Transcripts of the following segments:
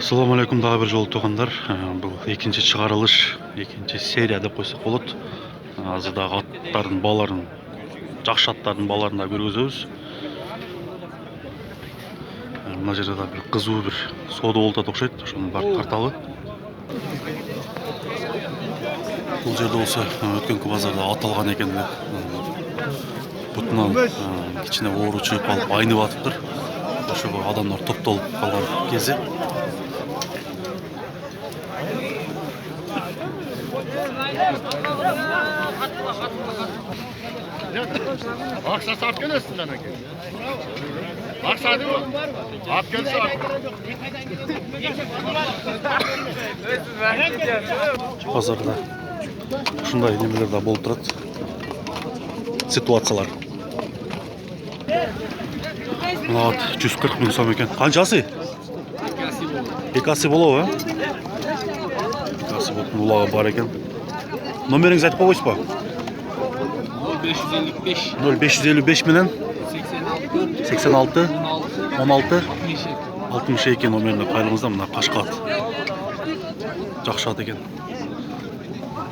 Assalamu alaikum дагы бир жолу туугандар. Бул экинчи чыгарылыш, экинчи серия деп койсок болот. Азыр дагы аттардын бааларын, жакшы аттардын бааларын да көргөзөбүз. Мына жерде да бир кызуу бир соода болуп атат окшойт. Ошонун баары тарталы. Бул жерде болсо өткөнкү базарда ат алган экен деп бутунан кичине оору чыгып калып айнып атыптыр. Ошого адамдар топтолуп калган кези. Aksa sat gelirsin lan ake. Aksa değil mi? At gelsin at. Базарда ушундай немелер да болуп турат. Ситуациялар. Мына ат 140 миң сом экен. Канчасы? 2 болобу, э? 2 болуп улагы бар экен. Номериңизди айтып койбойсузбу? 0555 0555 менен 86 16 62 62 номерине кайрылыңыздар. Мына кашка ат. Жакшы ат экен.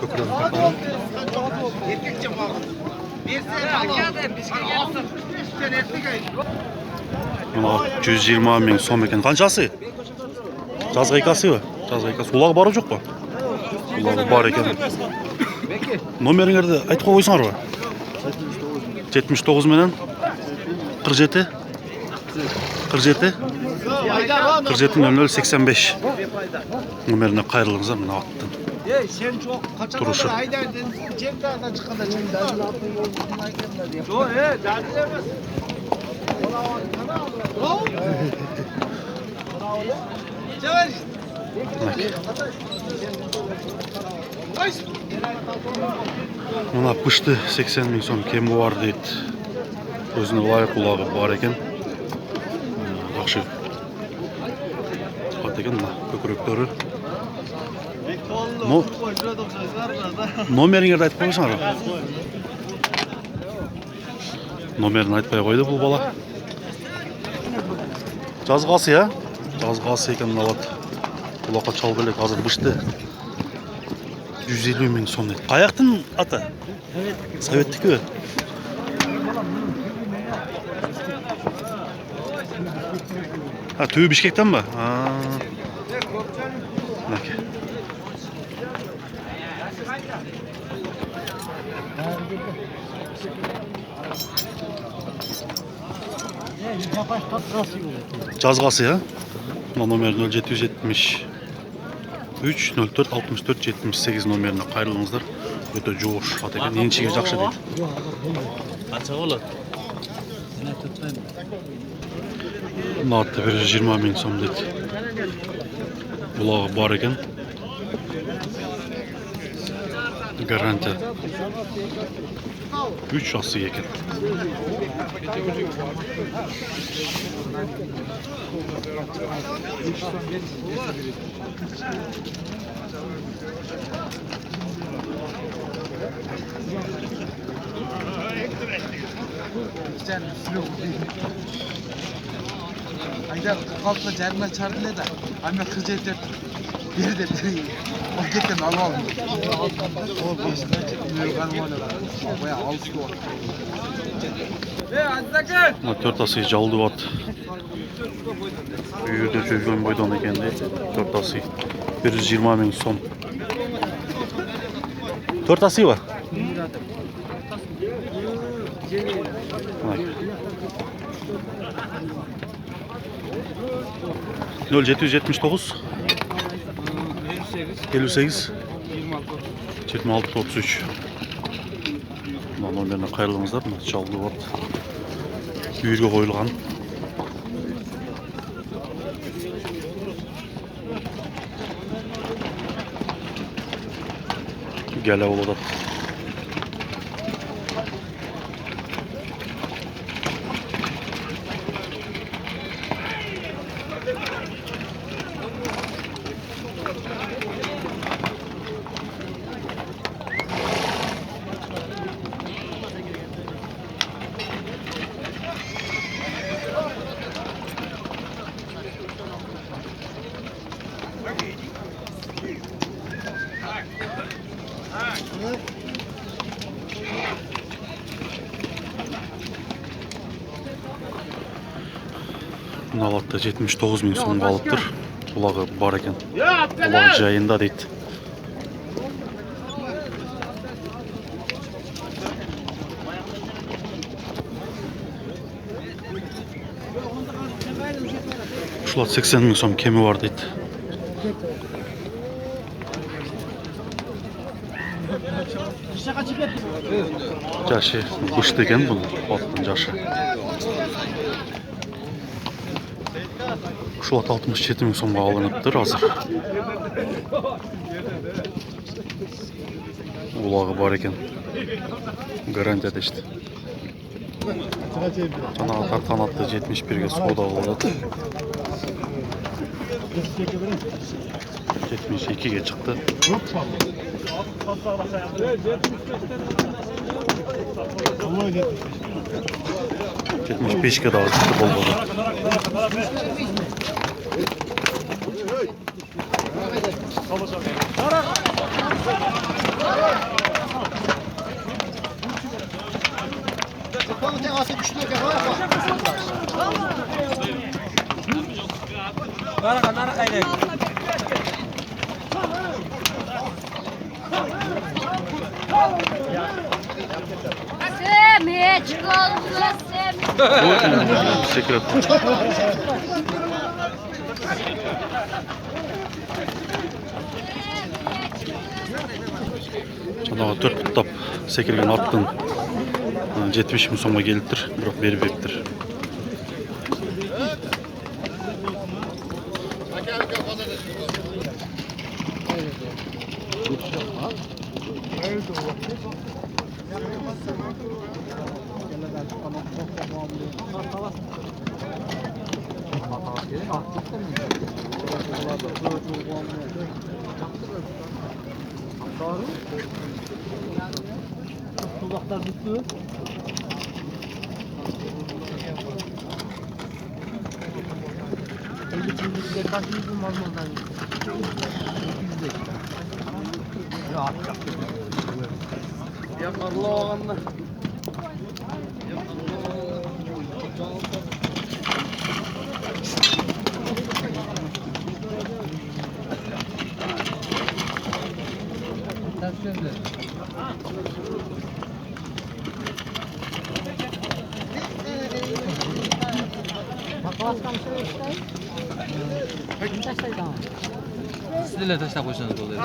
Көкүрөгүн тарталы. Мына 120 миң сом экен. Канчасы? Жазгы 2-сыбы? Жазгы 2. Улагы барбы жокпу? Улагы бар экен. Номериңерди айтып койсоңарбы? 79 менен 47 47 0085 номерине кайрылыңыздар. Мына аттын Sen çok kaçan Duruşu. kadar Haydar'dın Cemdağ'dan çıkan da şimdi dağın altında yolculuğuna gidenler diye. Yok dağın demez. Мына пышты 80 миң сом кем бар дейт. Өзүнө ылайык улагы бар экен. Жакшы ат экен. Мына көкүрөктөрү. Номериңерди айтып койсоңар. Номерин айтпай койду бул бала. Жазгасы, я? Жазгасы экен мына ат. Улакка чалып элек азыр бышты. 150 миң сом. Каяктын аты? Советтики. Түбү Бишкектен ба? Мынакей. Жазгасы, я? Мына номер 0773 04 64 78 номерине кайрылыңыздар. Өтө жоош ат экен. Энчиге жакшы дейт. Канча болот? Мына атты 120 миң сом дейт. Улагы бар экен. Гарантия 3 асы экен. Haydar kalkma cerme çarpılı da. Anne kız yeter. Bir de bir. O gitten alalım. O başına çıkmıyor kalmalı. Baya alışkı var. Мына 4 асы жалдуу ат. Үйүрдө жүргөн бойдон экен дейт. 4 асы 120 миң сом. 4 асы ба? 0779 58 26 33. Мына номерине кайрылыңыздар. Мына жалдуу ат. Үйүргө коюлган. Гәле болуп атат. Bunu alıp da 79 bin so'mga alıptır. Kulağı var ekan. Kulağı jayında deydi. Şular 80 bin so'm kemi var deydi. Jaşı kuş degen bu otun jaşı. Şular 67 bin so'mga alınıptır hazır. Kulağı var ekan. Garantiyada işte. Canavar kanatlı 71'ge soda oladı. 72'ge çıktı. Yetmiş 5'ge daha çıktı bolbodu. Hiç kalmasın. Sekret. Canavar 4 tuttap sekirgen attın 70 bin so'mga geliptir, biroq berip beriptir. Sizlerle taşla koysanız oluyor.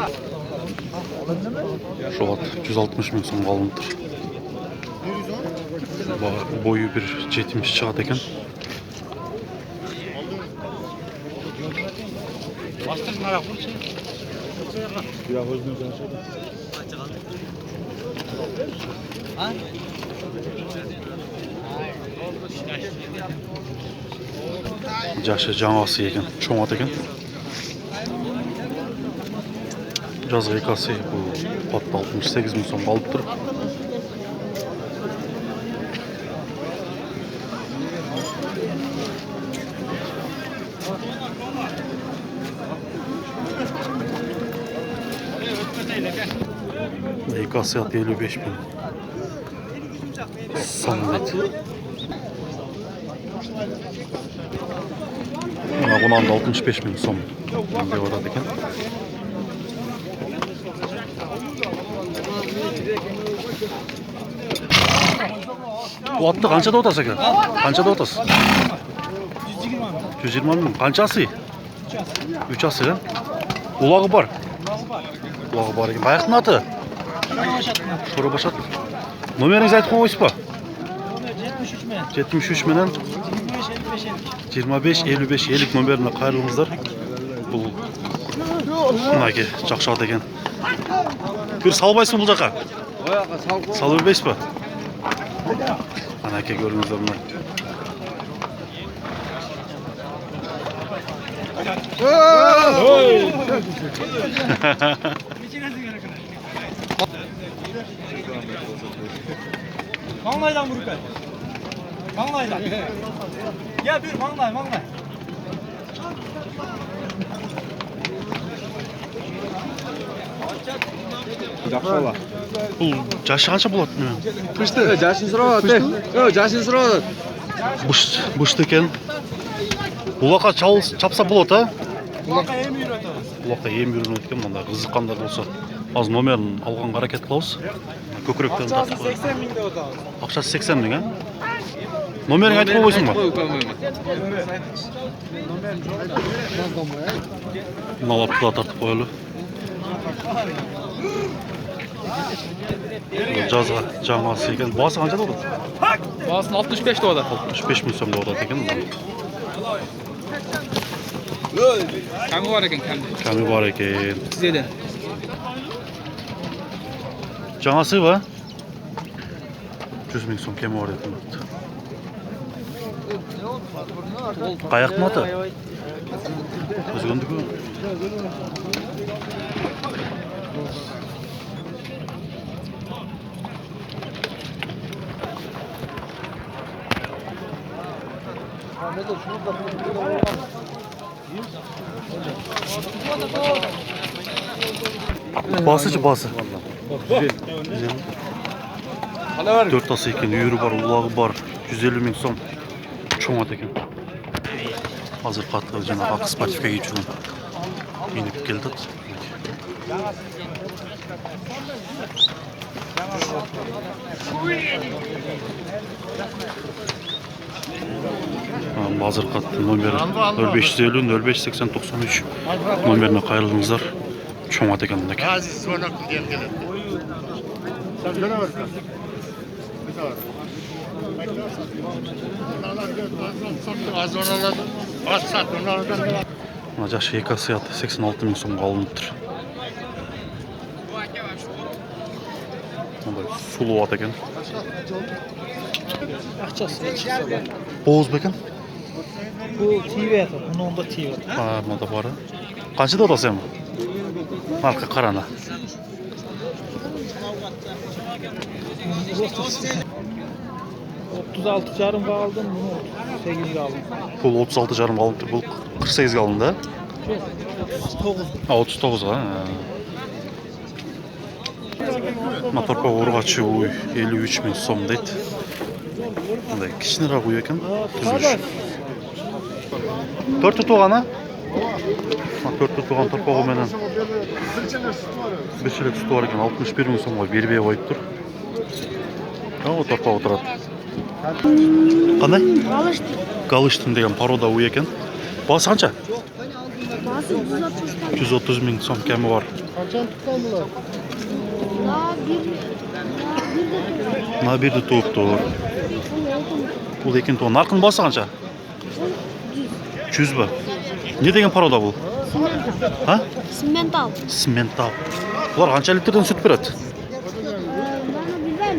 Şu at 160 bin so'mga alınıptır. Boyu bir 70 çağat eken. Jaşı жаңасы eken, çoğun at eken. Жазғы икасы бұл патта 68 bin so'mga alıptır. İkası at 55 bin. Sanmet. Bundan da 65 bin so'm devoradi ekan. Bu atты qanchada otasiz aka? Qanchada otasiz? 120 bin. Qanchasi? 3 асы, ha? Ulog'i bor. Ulog'i bor ekan. Qayoqning ati? Sho'rabashat. Nomeringizni aytib qo'yasizmi? 73 bilan 25 55 50 nomerine qayrilingizlar. Bu nagi жақшат ekan. Bir salbaysın bu жаққа? Sal berbeysizmi? Ana aka ko'ringizlar buni. Manglaydan vuruk et. Manglaydan. Gel bir manglay. Бұл жашы қанша болады мен? Жашын сұрап жашын сұрап Бұшты екен. Бұлаққа чапса болады, а? Бұлаққа ем үйретеміз. Бұлақта ем үйренеді екен, мында қызыққандар болса. Az номерін алғанға әрекет қылауыз. Көкіректен Ақшасы 80 мың деп отағыз. Ақшасы 80 мың, а? Номерін айтып қойсың ба? Мыналар тұла тартып қойылы. Жазға жаңасы екен. Басы қанша болады? Bazen 65 da. 65 мың сом болады екен. Kanka var eken kendi. Кәмі бар екен. Size Жаңасы ба? 100 мың сом кәмі бар екен. Қаяқтың аты? Өзгендігі? Basıcı bası. Güzel. 4 tası eкен, үйірі бар, улағы бар. 150 мың сом. Çoğun at eкен. Hazır қатты жаңағы ақы спортивке кетіп жүрген. Еніп келді. Базар қатты номері 0550-05-80-93 номеріне қайырлыңыздар. Çoğun at eкен. Aziz sonra diyen gelir. Sen göre ver. Az onalar az sat onlardan da. Мына жашы екі сыяты 86 мың сомға алынып тұр. Мындай сулу ат екен. Боз ба екен? Bu TV atır. Bunun onda TV var. Мында бары. Қаншада отасы емі? Нарқы қарана. 36 жарымға aldım. Bunu 38'e aldım. Бұл 36 жарым алынып тұр. Бұл 48-ге алынды. 9. 39-ға. Моторпа орғачы 53 мың сом дейді. Мындай кішінірек үй екен. Түзіліш. 4 туған, а? 4 туған торпағы менен бір шелек сүті бар екен. 61 мың сомға бербей қойып тұр. Торпағы тұрады. Қандай? Галыштын деген порода үй екен. Басы қанша? Bası 130 мың сом кәмі бар. Мына бірді туып тұр. Бұл екен туған. Нарқын басы қанша? 100 ба? Не деген порода бұл? Simmental. Simmental. Бұлар қанша литрден сүт береді? Bana biber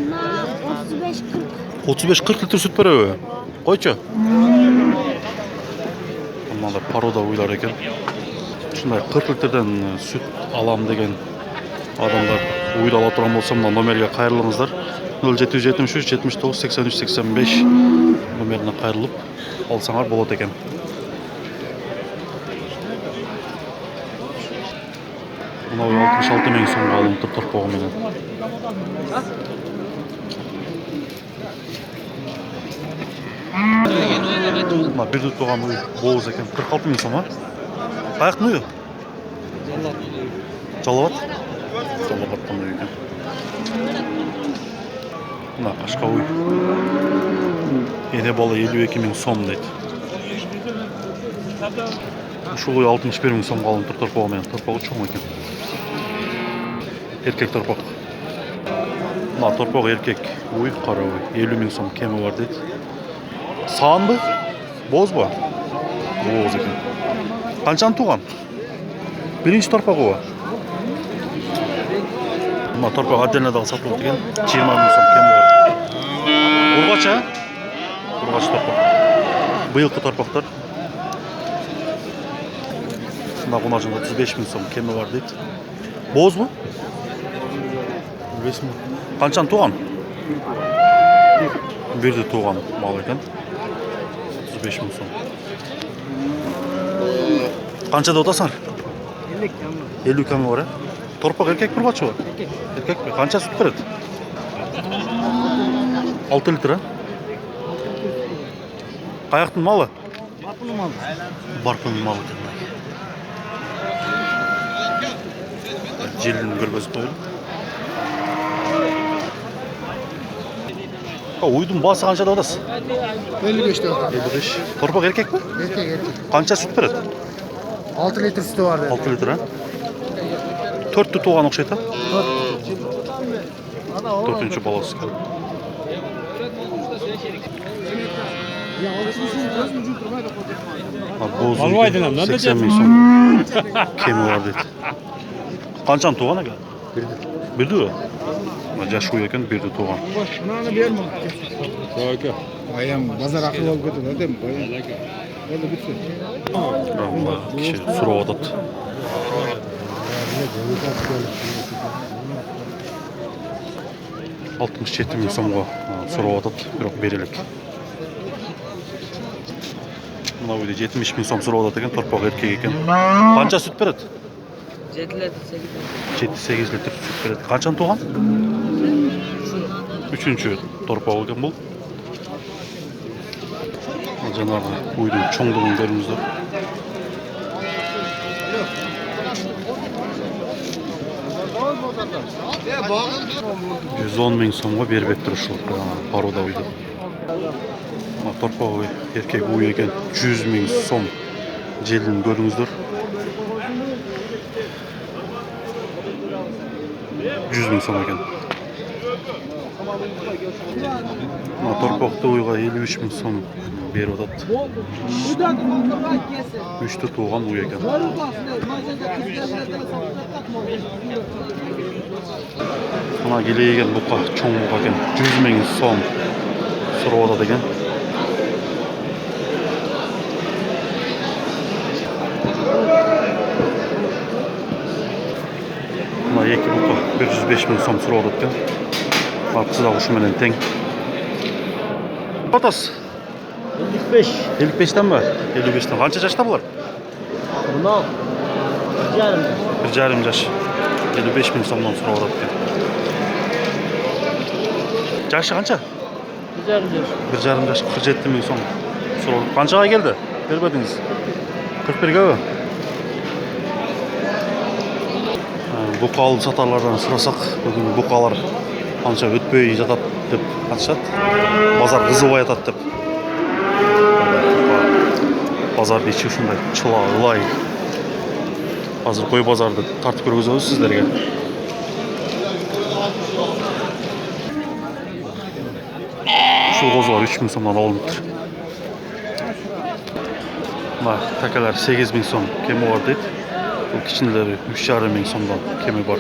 35-40. 35-40 литр сүт береді. Қойшы. Мынада порода ойлар екен. Шындай 40 литрден сүт алам деген адамдар ойды ала тұрған болса, мына номерге қайырлыңыздар. 0773 79 83 85 номеріне қайырылып алсаңар болады екен. Мынау 66 мың сомға алынып тұр торпағы менен. Мына бірді туған үй боз екен. 46 мың сом, а? Қаяқтың үйі? Жалабат? Жалабаттан үй екен. Мына қашқа үй. Ене балы 52 мың сом дейді. Ушул үй 61 мың сомға алынып тұр торпағы менен. Торпағы чоң екен. Еркек торпақ. Мына торпағы еркек үй, қара үй. 50 мың сом кемі бар дейді. Саған бы? Боз ба? Боз екен. Қаншаны туған? Бірінші торпағы ба? Мына торпақ отдельнодағы сатылып деген 20 мың сом кемі бар. Урғач, а? Урғач торпақ. Бұйылқы торпақтар. Мына қунажын 35 мың сом кемі бар дейді. Боз ба? Қаншаны туған? Бірді туған мал екен. 35 мың сом. Қаншада отасыңар? 50 кәмі бар, Торпақ еркек бір бачы бар? Еркек пе? Қанша сүт береді? 6 литр, а? Қаяқтың малы? Барпының малы. Барпының малы. Желдің көргөзіп қойылды. Уйдың басы қанша дадасыз? 55 lira. 55. Торпақ еркек пе? Erkek. Қанша сүт береді? 6 litre sütü var dedi. 6 литр, а? 4-ті туған ұқсайды, а? 4-інші баласы. Албайды нам, 80 мың сом кемі бар дейді. Қаншаны туған екен? Бірді ө? Жаш үй екен, бірді туған. Bayam bazar akıl ol götür değil mi? Bayam. Öyle bitsin. Кіші сұрау атады. Алтымыш жеті мың сомға сұрау атады, бірақ берелік. Мына үйде 70 мың сом сұрау атады екен, торпақ еркек екен. Қанша сүт береді? 7-8 литр сүт береді. Қаншаны туған? Үшінші торпақ екен бұл. Жаңағы үйдің чоңдығын көріңіздер. 110 мың сомға бербеп тұрушылық паруда үйді. Торпақ үй, еркек үй екен 100 мың сом желін көріңіздер. 100 мың сом екен. Торпақты ойға 53 мың сом беріп атады. 3-ті туған үй екен. Мына келейген бұқа чоң бұқа екен. 100 мың сом сұрап атады екен. Мына екі бұқа 105 мың сом сұрап атады екен. Ақысы да ұшыменен тең. Отас? 55. 55'ten mi? 55'ten. Kaç yaşta bunlar? Bunlar 1,5 yaş. 55 bin somdan sonra uğradık. Yaşı kaça? 1,5 yaş. 47 bin som sonra uğradık. Kaçağa geldi? Vermediniz. 41 galiba. Buqalı satarlardan sırasak, bugün buqalar anca ötpey жатат деп атышат. Базар кызыбай атат деп. Базар ичи ушундай чыла, ылай. Азыр кой базарды тартып көргөзөбүз сиздерге. Ушул козулар 3 мың сомдон алыныптыр. Мына такалар 8 мың сом кеми бар дейт. Бул кичинелери 3,5 мың сомдон кеми бар.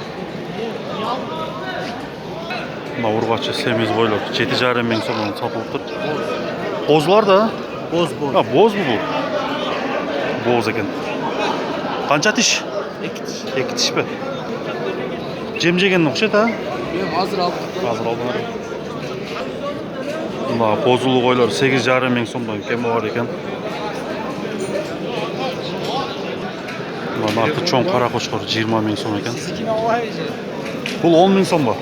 Мына ургачы семиз бойлор 7,5 мың сомдон сатылыптыр. Козулар да? boz. Боз бул. Боз экен. Канча тиш? 2 тиш бе? Жем жеген окшойт, а? Hazır aldık. Азыр алдыңар. Мына козулуу койлор 8,5 мың сомдон кеми бар экен. Мына наркы чоң кара кочкор 20 мың сом экен. Бул 10 мың сом ба?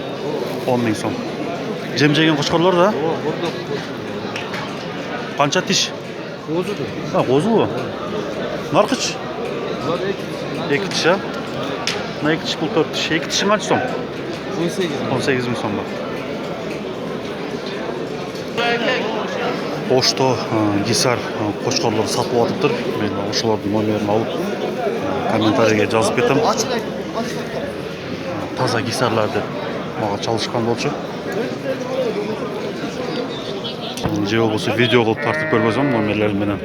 10 мың сом. Жем жеген кочкорлор да? Канча тиш? Bozudu. Козулуу. Наркыч? 2 тиш, а? Мына 2 тиш бул 4 тиш. 2 тишин канча сом? 18 мың сом ба? Ошто гисар кочкорлор сатылып атыптыр. Мен ошолордун номерин алып комментарийге жазып кетем. Таза гисарлар деп мага чалышкан болчу. Же болбосо видео кылып тартып көргөзөм номерлерин менен.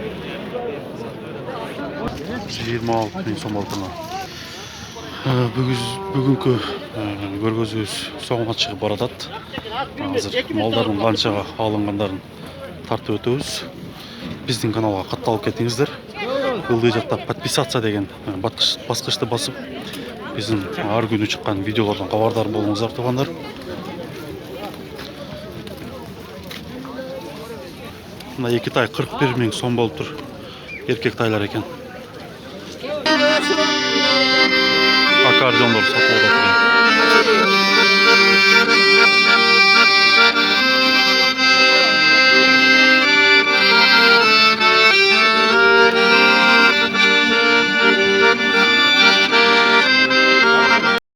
26 мың сом болду. Бүгүнкү көргөзүүбүз соңуна чыгып баратат. Азыр малдардын канчага алынгандарын тартып өтөбүз. Биздин каналга катталып кетиңиздер. Ылдый жактап подписаться деген баскычты басып, биздин ар күнү чыккан видеолордон кабардар болуңуздар туугандар. Мына 2 тай 41 мың сом болуптур. Эркек тайлар экен. Ака Начар жондор сатылып жатыр.